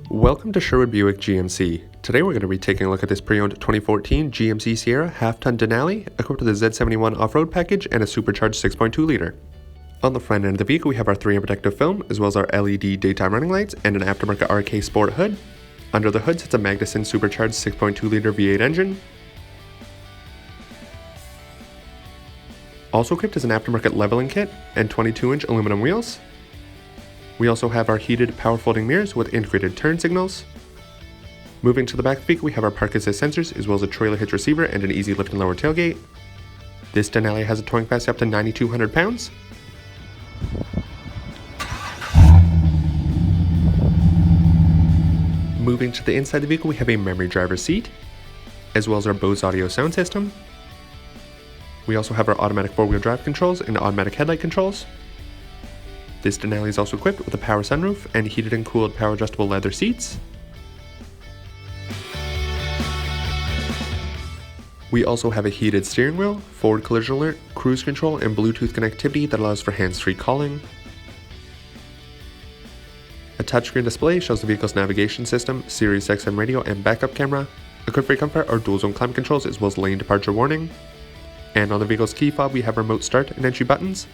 Welcome to Sherwood Buick GMC. Today we're going to be taking a look at this pre-owned 2014 GMC Sierra half-ton Denali equipped with a Z71 off-road package and a supercharged 6.2 liter. On the front end of the vehicle we have our 3M protective film as well as our LED daytime running lights and an aftermarket RK Sport hood. Under the hood sits a Magnuson supercharged 6.2 liter V8 engine. Also equipped is an aftermarket leveling kit and 22-inch aluminum wheels. We also have our heated power folding mirrors with integrated turn signals. Moving to the back of the vehicle, we have our park assist sensors as well as a trailer hitch receiver and an easy lift and lower tailgate. This Denali has a towing capacity up to 9,200 pounds. Moving to the inside of the vehicle, we have a memory driver's seat, as well as our Bose audio sound system. We also have our automatic four-wheel drive controls and automatic headlight controls. This Denali is also equipped with a power sunroof and heated and cooled power adjustable leather seats. We also have a heated steering wheel, forward collision alert, cruise control, and Bluetooth connectivity that allows for hands-free calling. A touchscreen display shows the vehicle's navigation system, SiriusXM radio, and backup camera. Equipped for comfort are dual zone climate controls as well as lane departure warning. And on the vehicle's key fob we have remote start and entry buttons.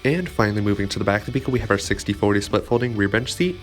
And finally, moving to the back of the vehicle, we have our 60/40 split folding rear bench seat.